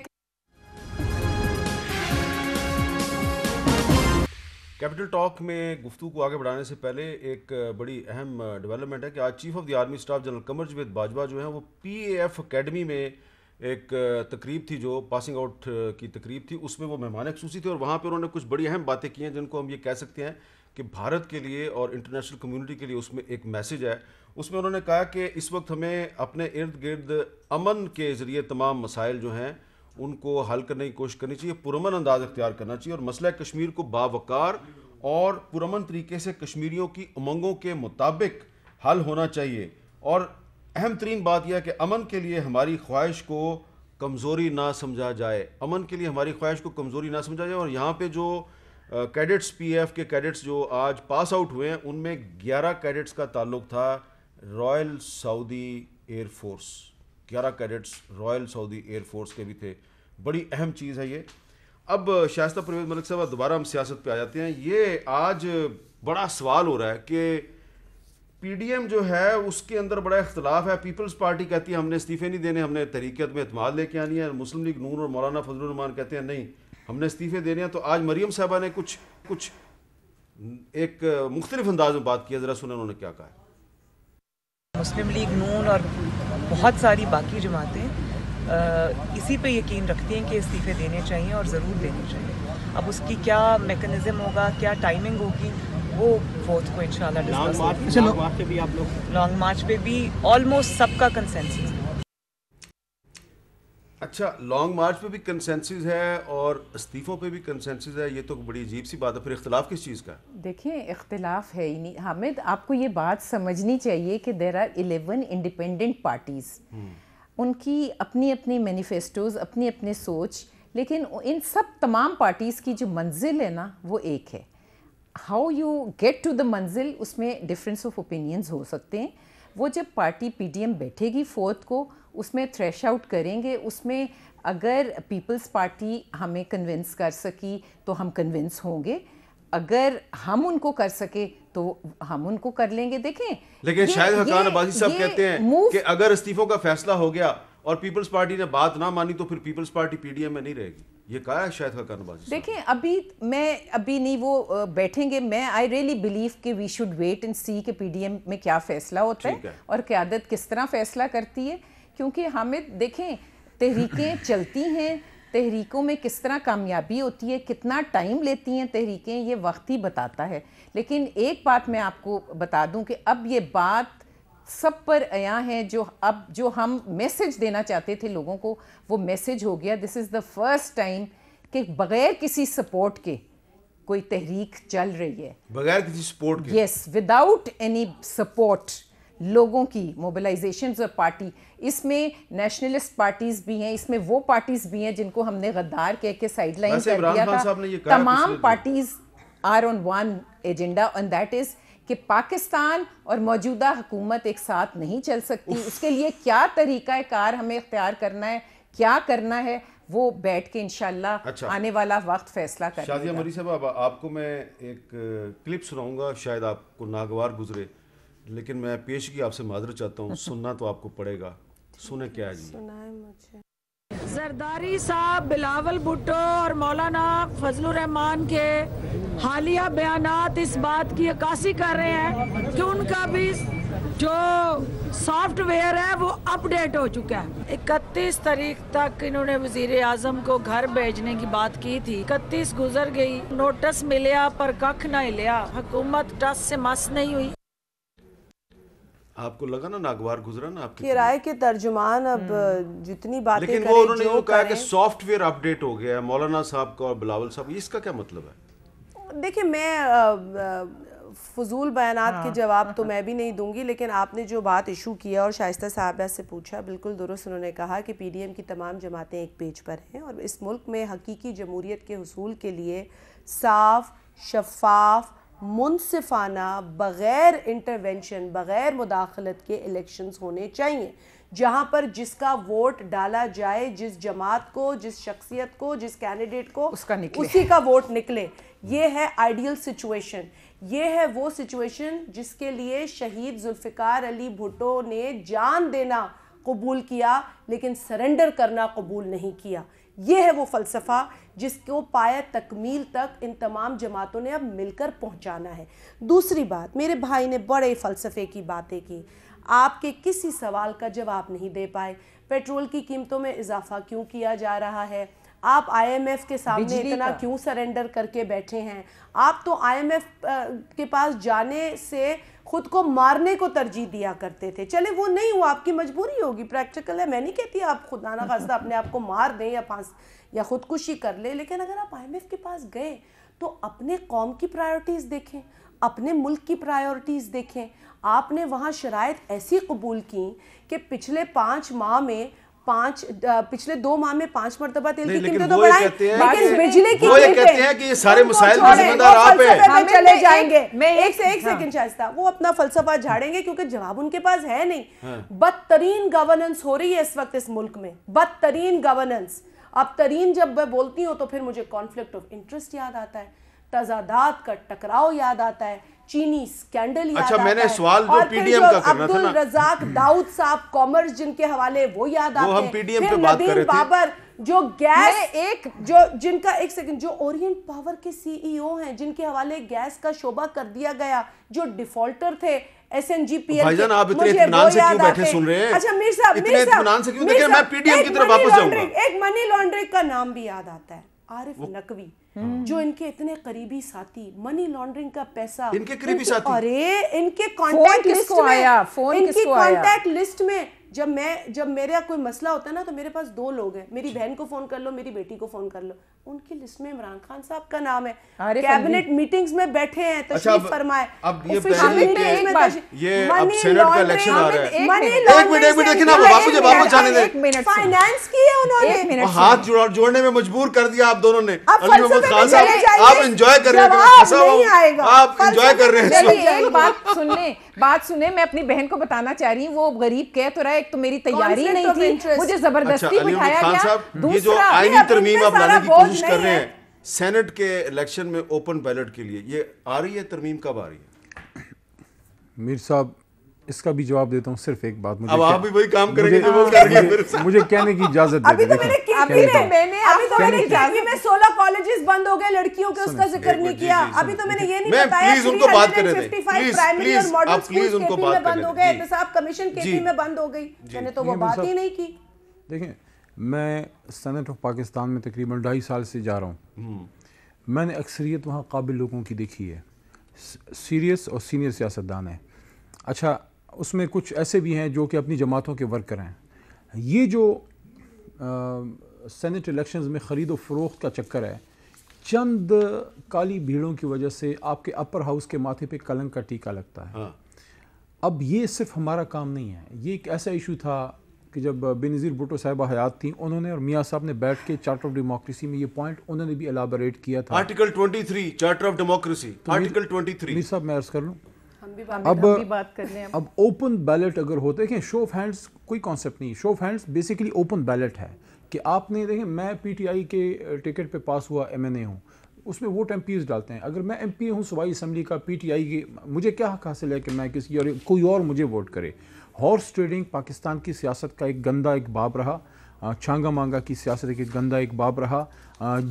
A: کیپٹل ٹاک میں گفتگو کو آگے بڑھانے سے پہلے ایک بڑی اہم ڈیولپمنٹ ہے کہ آج chief of the army staff general Qamar Javed Bajwa جو ہیں وہ پی اے ایف اکیڈمی میں ایک تقریب تھی، جو پاسنگ آؤٹ کی تقریب تھی، اس میں وہ مہمان خصوصی تھے اور وہاں پہ انہوں نے کچھ بڑی اہم باتیں کی ہیں جن کو ہم یہ کہہ سکتے ہیں کہ بھارت کے لیے اور انٹرنیشنل کمیونٹی کے لیے اس میں ایک میسج ہے. اس میں انہوں نے کہا کہ اس وقت ہمیں اپنے ارد گرد امن کے ذریعے تمام مسائل جو ہیں ان کو حل کرنے کی کوشش کرنی چاہیے, پرامن انداز اختیار کرنا چاہیے, اور مسئلہ کشمیر کو باوقار اور پرامن طریقے سے کشمیریوں کی امنگوں کے مطابق حل ہونا چاہیے. اور اہم ترین بات یہ ہے کہ امن کے لیے ہماری خواہش کو کمزوری نہ سمجھا جائے, امن کے لیے ہماری خواہش کو کمزوری نہ سمجھا جائے. اور یہاں پہ جو کیڈٹس پی ایف کے کیڈٹس جو آج پاس آؤٹ ہوئے ہیں ان میں 11 کیڈٹس کا تعلق تھا رائل سعودی ایئر فورس, 11 کیڈٹس رائل سعودی ایئر فورس کے بھی تھے. بڑی اہم چیز ہے یہ. اب شائستہ پرویز ملک صاحب دوبارہ ہم سیاست پہ آ جاتے ہیں. یہ آج بڑا سوال ہو رہا ہے کہ پی ڈی ایم جو ہے اس کے اندر بڑا اختلاف ہے. پیپلز پارٹی کہتی ہے ہم نے استعفے نہیں دینے, ہم نے تحریک میں اعتماد لے کے آنی ہے. مسلم لیگ نون اور مولانا فضل الرحمان کہتے ہیں نہیں ہم نے استعفے دینے ہیں. تو آج مریم صاحبہ نے کچھ ایک مختلف انداز میں بات کی, ذرا سنیں انہوں نے کیا کہا ہے.
K: مسلم لیگ نون اور بہت ساری باقی جماعتیں اسی پہ یقین رکھتی ہیں کہ استعفے دینے چاہیے اور ضرور دینے چاہیے. اب اس کی کیا میکنزم ہوگا, کیا ٹائمنگ ہوگی, وہ فورتھ کو انشاءاللہ ڈسکس ہوگی. لانگ مارچ پہ بھی آلموسٹ سب کا کنسنسس ہے.
A: اچھا, لانگ مارچ پہ بھی کنسنسس ہے اور استعفوں پہ بھی کنسنسس ہے, یہ تو بڑی عجیب سی بات ہے. پھر اختلاف کس چیز کا ہے؟
D: دیکھیں اختلاف ہے ہی نہیں حامد, آپ کو یہ بات سمجھنی چاہیے کہ دیر آر 11 انڈیپینڈنٹ پارٹیز, ان کی اپنی اپنی مینیفیسٹوز, اپنی اپنی سوچ, لیکن ان سب تمام پارٹیز کی جو منزل ہے نا وہ ایک ہے. How you get to the منزل, اس میں ڈفرینس آف اوپینینز ہو سکتے ہیں. وہ جب پارٹی پی ڈی ایم بیٹھے گی فورتھ کو, اس میں تھریش آؤٹ کریں گے. اس میں اگر پیپلز پارٹی ہمیں کنونس کر سکی تو ہم کنونس ہوں گے, اگر ہم ان کو کر سکے تو ہم ان کو کر لیں گے. دیکھیں
A: لیکن شاہد حقان عباسی صاحب کہتے ہیں کہ اگر استعفوں کا فیصلہ ہو گیا اور پیپلز پارٹی نے بات نہ مانی تو پھر Peoples Party P D M میں نہیں رہے گی. یہ کہا ہے شاہد حقان عباسی.
D: دیکھیں ابھی نہیں وہ بیٹھیں گے. میں آئی ریئلی بلیو کہ وی شوڈ ویٹ اینڈ سی کہ پی ڈی ایم میں کیا فیصلہ ہوتا ہے اور قیادت کس طرح فیصلہ کرتی ہے. کیونکہ حامد دیکھیں تحریکیں چلتی ہیں, تحریکوں میں کس طرح کامیابی ہوتی ہے, کتنا ٹائم لیتی ہیں تحریکیں, یہ وقت ہی بتاتا ہے. لیکن ایک بات میں آپ کو بتا دوں کہ اب یہ بات سب پر عیاں ہے, جو ہم میسج دینا چاہتے تھے لوگوں کو وہ میسج ہو گیا. دس از دا فرسٹ ٹائم کہ بغیر کسی سپورٹ کے کوئی تحریک چل رہی ہے,
A: بغیر کسی سپورٹ کے.
D: یس, وداؤٹ اینی سپورٹ لوگوں کی موبلائزیشنز اور پارٹی. اس میں نیشنلسٹ پارٹیز بھی ہیں, اس میں وہ پارٹیز بھی ہیں جن کو ہم نے غدار کہہ کے سائڈ لائن کر دیا تھا. تمام parties are on one agenda and that is کہ پاکستان اور موجودہ حکومت ایک ساتھ نہیں چل سکتی. اس کے لیے کیا طریقہ کار ہمیں اختیار کرنا ہے, کیا کرنا ہے, وہ بیٹھ کے انشاءاللہ آنے والا وقت فیصلہ کرے گا.
A: شادیہ مری صاحب آپ کو میں ایک کلپ سناؤں گا, شاید آپ کو ناگوار گزرے, لیکن میں پیشگی آپ سے معذرت چاہتا ہوں, سننا تو آپ کو پڑے گا. سنیں کیا ہے جی.
F: سنائیں مجھے.
L: زرداری صاحب بلاول بھٹو اور مولانا فضل الرحمان کے حالیہ بیانات اس بات کی عکاسی کر رہے ہیں کہ ان کا بھی جو سافٹ ویئر ہے وہ اپ ڈیٹ ہو چکا ہے. 31 تاریخ تک انہوں نے وزیر اعظم کو گھر بھیجنے کی بات کی تھی, 31 گزر گئی, نوٹس ملیا پر ککھ نہ ہلیا, حکومت ٹس سے مس نہیں ہوئی.
A: آپ کو لگا نا ناگوار گزرا نا آپ کی
F: رائے کے ترجمان اب جتنی باتیں
A: لیکن وہ انہوں نے یہ کہا کہ سافٹ ویئر اپ ڈیٹ ہو گیا ہے مولانا صاحب کا اور بلاول صاحب, اس کا کیا مطلب ہے؟
F: دیکھیں میں فضول بیانات کے جواب تو میں بھی نہیں دوں گی, لیکن آپ نے جو بات ایشو کیا اور شائستہ صاحبہ سے پوچھا بالکل درست. انہوں نے کہا کہ پی ڈی ایم کی تمام جماعتیں ایک پیج پر ہیں اور اس ملک میں حقیقی جمہوریت کے حصول کے لیے صاف, شفاف, منصفانہ, بغیر انٹرونشن, بغیر مداخلت کے الیکشنز ہونے چاہیے, جہاں پر جس کا ووٹ ڈالا جائے, جس جماعت کو, جس شخصیت کو, جس کینڈیڈیٹ کو, اسی کا ووٹ نکلے. یہ ہے آئیڈیل سچویشن. یہ ہے وہ سچویشن جس کے لیے شہید ذوالفقار علی بھٹو نے جان دینا قبول کیا لیکن سرنڈر کرنا قبول نہیں کیا. یہ ہے وہ فلسفہ جس کو پایہ تکمیل تک ان تمام جماعتوں نے اب مل کر پہنچانا ہے. دوسری بات, میرے بھائی نے بڑے فلسفے کی باتیں کی, آپ کے کسی سوال کا جواب نہیں دے پائے. پیٹرول کی قیمتوں میں اضافہ کیوں کیا جا رہا ہے, آپ آئی ایم ایف کے سامنے اتنا کیوں سرنڈر کر کے بیٹھے ہیں؟ آپ تو آئی ایم ایف کے پاس جانے سے خود کو مارنے کو ترجیح دیا کرتے تھے. چلے وہ نہیں ہوا, آپ کی مجبوری ہوگی, پریکٹیکل ہے, میں نہیں کہتی آپ خدا نہ خواستہ اپنے آپ کو مار دیں یا خودکشی کر لیں, لیکن اگر آپ آئی ایم ایف کے پاس گئے تو اپنے قوم کی پرائیورٹیز دیکھیں, اپنے ملک کی پرائیورٹیز دیکھیں. آپ نے وہاں شرائط ایسی قبول کی کہ پچھلے 5 ماہ میں پچھلے 2 ماہ میں 5 مرتبہ تیل کی قیمتیں تو بڑھائیں, لیکن بجلی کی
A: وہ یہ کہتے ہیں کہ یہ سارے مسائل کے ذمہ دار آپ ہیں.
F: ہم چلے جائیں گے. ایک سیکنڈ شائستہ, وہ اپنا فلسفہ جھاڑیں گے کیونکہ جواب ان کے پاس ہے نہیں. بدترین گورننس ہو رہی ہے اس وقت اس ملک میں, بدترین گورننس. اب ترین جب میں بولتی ہوں تو پھر مجھے کانفلکٹ آف انٹرسٹ یاد آتا ہے, تضادات کا ٹکراؤ یاد آتا ہے, چینی سکینڈل یاد آتا ہے,
A: میں نے سوال جو پی ڈی ایم کا کرنا تھا نا,
F: عبدالرزاق داؤد صاحب کامرس جن کے حوالے وہ یاد آتے ہیں, پھر ندیم بابر جو گیس جن کا ایک سیکنڈ جو اورینٹ پاور کے سی ای او ہیں جن کے حوالے گیس کا شعبہ کر دیا گیا, جو ڈیفالٹر تھے S N G P L.
A: بھائی جان آپ اتنے اطمینان سے کیوں بیٹھے سن رہے ہیں؟
F: اچھا میر صاحب,
A: اتنے اطمینان سے کیوں دیکھیں, میں پی ڈی ایم کی طرف واپس جاؤں گا.
F: ایک منی لانڈرنگ کا نام بھی یاد آتا ہے, عارف نقوی, جو ان کے اتنے قریبی ساتھی, منی لانڈرنگ کا پیسہ
A: ان کے قریبی ساتھی,
F: ارے ان کے کانٹیکٹ لسٹ میں, ان کی کانٹیکٹ لسٹ میں جب میرا کوئی مسئلہ ہوتا ہے نا تو میرے پاس 2 لوگ ہیں, میری بہن کو فون کر لو, میری بیٹی کو فون کر لو, ان کی لسٹ میں عمران خان صاحب کا نام ہے. کیبنٹ میٹنگز میں بیٹھے ہیں, تشریف فرمائے.
A: اب یہ اب سینٹ کا الیکشن آ رہا ہے, ایک منٹ دیکھیں نا, واپس جانے دیں.
F: فائنانس کی ہے انہوں نے,
A: ہاتھ جوڑنے میں مجبور کر دیا آپ دونوں نے. علی محمد خان صاحب آپ انجوائے کر رہے ہیں, آپ انجوائے کر رہے ہیں.
D: ایک بات سنیں, میں اپنی بہن کو بتانا چاہ رہی ہوں, وہ غریب کہہ تو رہا ہے, ایک تو میری تیاری نہیں تھی, مجھے زبردستی بٹھایا گیا.
A: یہ جو آئینی ترمیم آپ لانے کی کوشش کر رہے ہیں سینٹ کے الیکشن میں اوپن بیلٹ کے لیے, یہ آ رہی ہے ترمیم, کب آ رہی ہے؟
E: میر صاحب اس کا بھی جواب دیتا ہوں, صرف ایک بات,
A: اب آپ بھی وہی کام کریں گے جو وہ کر رہی ہے.
E: مجھے کہنے کی اجازت دے دیں.
F: ابھی تو میں نے میں 16 کالجز بند ہو گئے لڑکیوں کے, اس کا ذکر نہیں کیا. ابھی تو میں نے یہ نہیں بتایا,
A: پلیز ان کو بات کرنے دیں,
F: پلیز آپ پلیز ان کو بات کرنے دیں. احتساب کمیشن کے پی میں بند ہو گئی, میں نے تو وہ بات ہی نہیں کی.
E: دیکھیں, میں سینٹ آف پاکستان میں تقریباً 2.5 سال سے جا رہا ہوں. میں نے اکثریت وہاں قابل لوگوں کی دیکھی ہے, سیریس اور سینئر سیاستدان ہیں. اچھا, اس میں کچھ ایسے بھی ہیں جو کہ اپنی جماعتوں کے ورکر ہیں. یہ جو سینٹ الیکشنز میں خرید و فروخت کا چکر ہے, چند کالی بھیڑوں کی وجہ سے آپ کے اپر ہاؤس کے ماتھے پہ کلنک کا ٹیکہ لگتا ہے. اب یہ صرف ہمارا کام نہیں ہے, یہ ایک ایسا ایشو تھا کہ جب بے نظیر بھٹو صاحبہ حیات تھیں, انہوں نے اور میاں صاحب نے بیٹھ کے چارٹر آف ڈیموکریسی میں یہ پوائنٹ انہوں نے بھی الیبوریٹ کیا تھا.
A: Article 23 charter of democracy, article 23.
E: میر صاحب میں عرض کر لوں,
D: اب
E: اوپن بیلٹ اگر ہوتے, دیکھیں شو آف ہینڈز کوئی کانسیپٹ نہیں, show of hands basically open ballot ہے کہ آپ نے, دیکھیں میں پی ٹی آئی کے ٹکٹ پہ پاس ہوا ایم این اے ہوں, اس میں ووٹ ایم پیز ڈالتے ہیں. اگر میں ایم پی ہوں صوبائی اسمبلی کا پی ٹی آئی کی, مجھے کیا حق حاصل ہے کہ میں کسی اور کوئی اور مجھے ووٹ کرے. ہارس ٹریڈنگ پاکستان کی سیاست کا ایک گندا ایک باب رہا, چھانگا مانگا کی سیاست کا ایک گندا ایک باب رہا,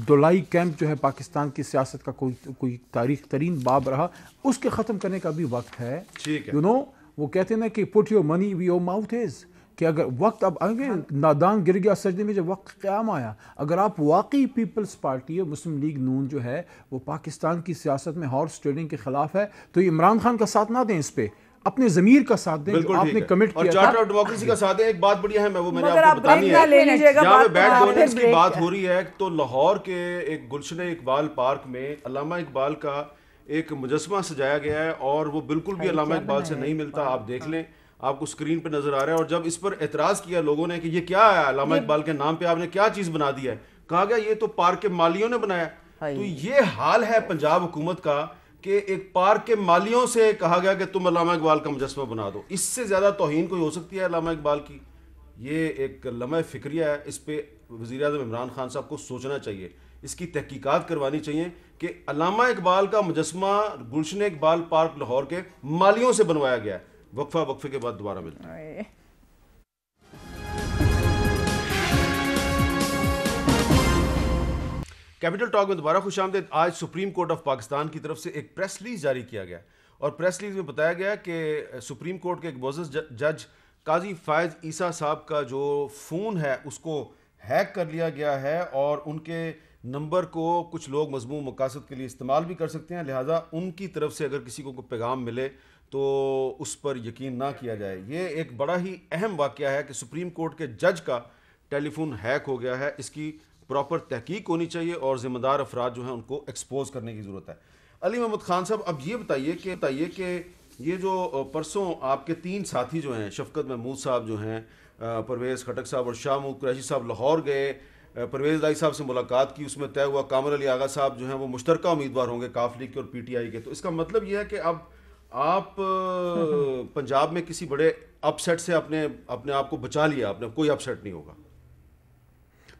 E: دولائی کیمپ جو ہے پاکستان کی سیاست کا کوئی تاریخ ترین باب رہا. اس کے ختم کرنے کا بھی وقت ہے. یو نو, وہ کہتے ہیں نا کہ put your money where your mouth is, کہ اگر وقت اب آگے نادان گر گیا سجدے میں جب وقت قیام آیا. اگر آپ واقعی پیپلز پارٹی اور مسلم لیگ نون جو ہے وہ پاکستان کی سیاست میں ہارس ٹریڈنگ کے خلاف ہے, تو یہ عمران خان کا ساتھ نہ دیں, اس پہ اپنے ضمیر کا ساتھ دیں جو آپ نے کمٹ کیا,
A: اور چارٹر آف ڈیموکریسی کا ساتھ دیں. ایک بات بڑی اہم ہے, وہ میں نے آپ کو بتانی ہے. جہاں پہ بیڈ گورننس کی بات ہو رہی ہے, تو لاہور کے ایک گلشن اقبال پارک میں علامہ اقبال کا ایک مجسمہ سجایا گیا ہے, اور وہ بالکل بھی علامہ اقبال سے نہیں ملتا. آپ دیکھ لیں, آپ کو اسکرین پہ نظر آ رہا ہے. اور جب اس پر اعتراض کیا لوگوں نے کہ یہ کیا ہے, علامہ اقبال کے نام پہ آپ نے کیا چیز بنا دیا ہے, کہا گیا یہ تو پارک کے مالیوں نے بنایا. تو یہ حال ہے پنجاب حکومت کا کہ ایک پارک کے مالیوں سے کہا گیا کہ تم علامہ اقبال کا مجسمہ بنا دو. اس سے زیادہ توہین کوئی ہو سکتی ہے علامہ اقبال کی؟ یہ ایک لمحہ فکریہ ہے, اس پہ وزیر اعظم عمران خان صاحب کو سوچنا چاہیے, اس کی تحقیقات کروانی چاہیے کہ علامہ اقبال کا مجسمہ گلشن اقبال پارک لاہور کے مالیوں سے بنوایا گیا ہے. وقفے کے بعد دوبارہ ملتے ہیں. کیپٹل ٹاک میں دوبارہ خوش آمدید. آج سپریم کورٹ آف پاکستان کی طرف سے ایک پریس ریلیز جاری کیا گیا, اور پریس ریلیز میں بتایا گیا کہ سپریم کورٹ کے ایک معزز جج قاضی فائز عیسیٰ صاحب کا جو فون ہے اس کو ہیک کر لیا گیا ہے اور ان کے نمبر کو کچھ لوگ مذموم مقاصد کے لیے استعمال بھی کر سکتے ہیں، لہٰذا ان کی طرف سے اگر کسی کو کوئی پیغام ملے تو اس پر یقین نہ کیا جائے۔ یہ ایک بڑا ہی اہم واقعہ ہے کہ سپریم کورٹ کے جج کا ٹیلی فون ہیک ہو گیا ہے، اس کی پراپر تحقیق ہونی چاہیے اور ذمہ دار افراد جو ہیں ان کو ایکسپوز کرنے کی ضرورت ہے۔ علی محمد خان صاحب، اب یہ بتائیے کہ یہ جو پرسوں آپ کے 3 ساتھی جو ہیں، شفقت محمود صاحب جو ہیں، پرویز خٹک صاحب اور شاہ محمود قریشی صاحب لاہور گئے، پرویز لائی صاحب سے ملاقات کی، اس میں طے ہوا کامر علی آغا صاحب جو ہیں وہ مشترکہ امیدوار ہوں گے کاف لیگ کے اور پی ٹی آئی کے، تو اس کا مطلب یہ ہے کہ اب آپ پنجاب میں کسی بڑے اپ سیٹ سے اپنے آپ کو بچا لیا، آپ نے کوئی اپ سیٹ نہیں ہوگا؟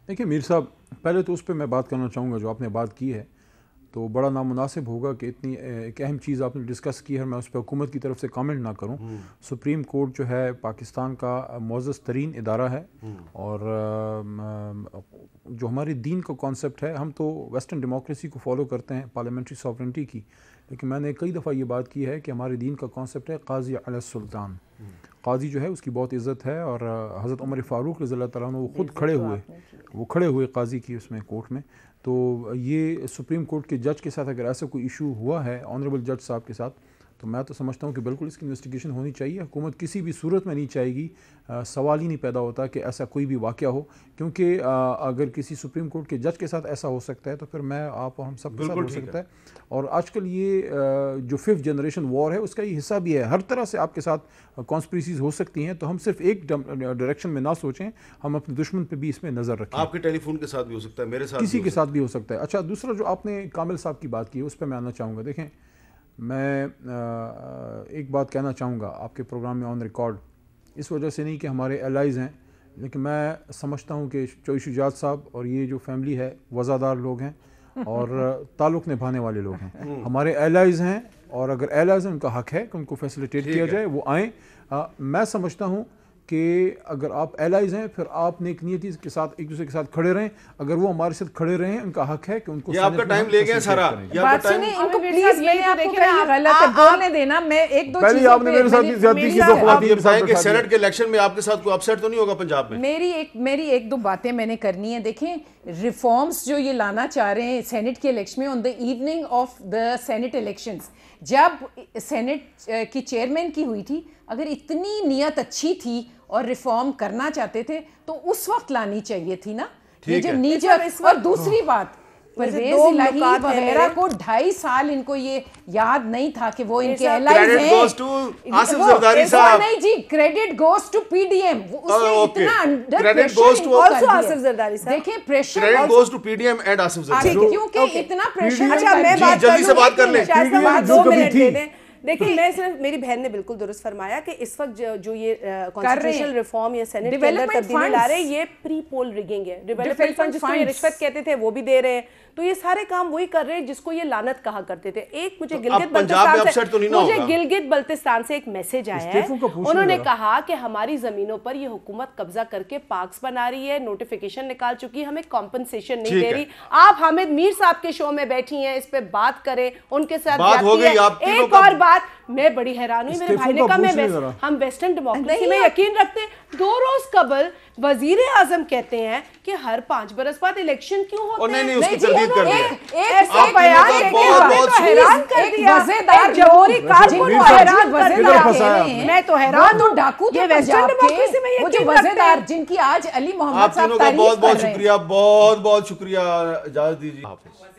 E: دیکھیں میر صاحب، پہلے تو اس پہ میں بات کرنا چاہوں گا جو آپ نے بات کی ہے، تو بڑا نامناسب ہوگا کہ اتنی ایک اہم چیز آپ نے ڈسکس کی ہے میں اس پہ حکومت کی طرف سے کامنٹ نہ کروں۔ سپریم کورٹ جو ہے پاکستان کا معزز ترین ادارہ ہے، اور جو ہمارے دین کا کانسیپٹ ہے، ہم تو ویسٹرن ڈیموکریسی کو فالو کرتے ہیں، پارلیمنٹری ساورنٹی کی، لیکن میں نے کئی دفعہ یہ بات کی ہے کہ ہمارے دین کا کانسیپٹ ہے قاضی علی السلطان۔ قاضی جو ہے اس کی بہت عزت ہے، اور حضرت عمر فاروق رضی اللہ تعالیٰ عنہ وہ خود کھڑے ہوئے قاضی کی اس میں کورٹ میں۔ تو یہ سپریم کورٹ کے جج کے ساتھ اگر ایسا کوئی ایشو ہوا ہے آنریبل جج صاحب کے ساتھ، تو میں تو سمجھتا ہوں کہ بالکل اس کی انویسٹیگیشن ہونی چاہیے۔ حکومت کسی بھی صورت میں نہیں چاہے گی، سوال ہی نہیں پیدا ہوتا کہ ایسا کوئی بھی واقعہ ہو، کیونکہ اگر کسی سپریم کورٹ کے جج کے ساتھ ایسا ہو سکتا ہے تو پھر میں آپ اور ہم سب کے ساتھ ہو سکتا ہے۔ اور آج کل یہ جو 5th جنریشن وار ہے اس کا یہ حصہ بھی ہے، ہر طرح سے آپ کے ساتھ کانسپریسیز ہو سکتی ہیں، تو ہم صرف ایک ڈائریکشن میں نہ سوچیں، ہم اپنے دشمن پہ بھی اس میں نظر رکھیں۔
A: آپ کے ٹیلی فون کے ساتھ بھی ہو سکتا ہے، میرے ساتھ
E: کسی کے ساتھ بھی ہو سکتا ہے۔ اچھا، دوسرا جو آپ نے کامل صاحب کی بات کی اس پہ میں آنا چاہوں گا۔ دیکھیں، میں ایک بات کہنا چاہوں گا آپ کے پروگرام میں آن ریکارڈ، اس وجہ سے نہیں کہ ہمارے الائز ہیں، لیکن میں سمجھتا ہوں کہ چوئی شجاعت صاحب اور یہ جو فیملی ہے وزادار لوگ ہیں اور تعلق نبھانے والے لوگ ہیں، ہمارے الائز ہیں، اور اگر الائز ہیں ان کا حق ہے کہ ان کو فیسیلیٹیٹ کیا جائے، وہ آئیں۔ میں سمجھتا ہوں کہ اگر آپ الائز ہیں پھر آپ نیک نیتی کے ساتھ ایک دوسرے کے ساتھ کھڑے رہیں، اگر وہ ہمارے ساتھ کھڑے رہیں ان کا حق ہے کہ ان کو۔
A: یہ آپ کا ٹائم لے گئے سارا،
D: بات سنیں ان کو پلیز، میں نے آپ کو کہا غلط ہے، بولنے دینا، میں ایک دو
E: پہلے آپ نے میرے ساتھ زیادتی کی، تو
A: آپ یہ بتائیں کہ سینٹ کے الیکشن میں آپ کے ساتھ کوئی اپ سیٹ تو نہیں ہوگا پنجاب میں؟
D: میری ایک دو باتیں میں نے کرنی ہیں۔ دیکھیں، ریفارمز جو یہ لانا چاہ رہے ہیں سینٹ کے الیکشن میں، on the evening of the Senate elections, جب سینٹ کی چیئرمین کی ہوئی تھی، اگر اتنی نیت اچھی تھی اور ریفارم کرنا چاہتے تھے تو اس وقت لانی چاہیے تھی نا۔ یہ جو نیچر، اور دوسری بات پرویز الہی وغیرہ کو 2.5 سال ان کو یہ یاد نہیں تھا کہ وہ ان کے الائز ہیں۔
A: آصف زرداری صاحب،
D: نہیں جی، credit goes to P D M, اس نے اتنا انڈر پریشر
F: آصف زرداری صاحب،
D: دیکھیں pressure
A: credit goes to P D M and Asif Zardari,
D: کیونکہ اتنا پریشر۔
F: اچھا، میں بات
A: جلدی سے بات کر لیں،
F: 2 منٹ دے دیں۔ دیکھیں، میں صرف، میری بہن نے بالکل درست فرمایا کہ اس وقت جو یہ کانسٹیٹیوشنل ریفارم یا سینٹ کے اندر تبدیلی لا رہے ہیں، یہ پری پول ریگنگ ہے۔ ڈیولپمنٹ فنڈ جس کو یہ رشوت کہتے تھے وہ بھی دے رہے ہیں، تو یہ سارے کام وہی کر رہے ہیں جس کو یہ لعنت کہا کرتے تھے۔ ایک مجھے گلگت بلتستان سے ایک میسج آیا ہے، انہوں نے کہا کہ ہماری زمینوں پر یہ حکومت قبضہ کر کے پارکس بنا رہی ہے، نوٹیفیکیشن نکال چکی ہے، ہمیں کمپنسیشن نہیں دے رہی۔ آپ حامد میر صاحب کے شو میں بیٹھی ہیں، اس پہ بات کریں، ان کے ساتھ جاتی ہے۔ ایک اور بات میں بڑی حیران ہوئی، میرے بھائی نے کہا ہم ویسٹرن ڈیموکریسی میں یقین رکھتے ہیں۔ 2 روز قبل وزیر اعظم کہتے ہیں کہ ہر 5 برس بعد الیکشن کیوں ہوتے ہیں؟
A: نہیں، اس کی تردید کر دیا۔
F: ایسا بیان لے کے ہمیں تو حیران کر دیا، جمہوری کارکن کو حیران کر دیا۔ میں تو حیران ہوں،
D: ڈاکو
F: یہ ویسٹرن ڈیموکریسی میں یقین رکھتے ہیں،
D: جن کی آج علی محمد
A: صاحب تعریف کر رہے ہیں۔ بہت بہت شکریہ، بہت بہت شکریہ، اجازت دیجیے۔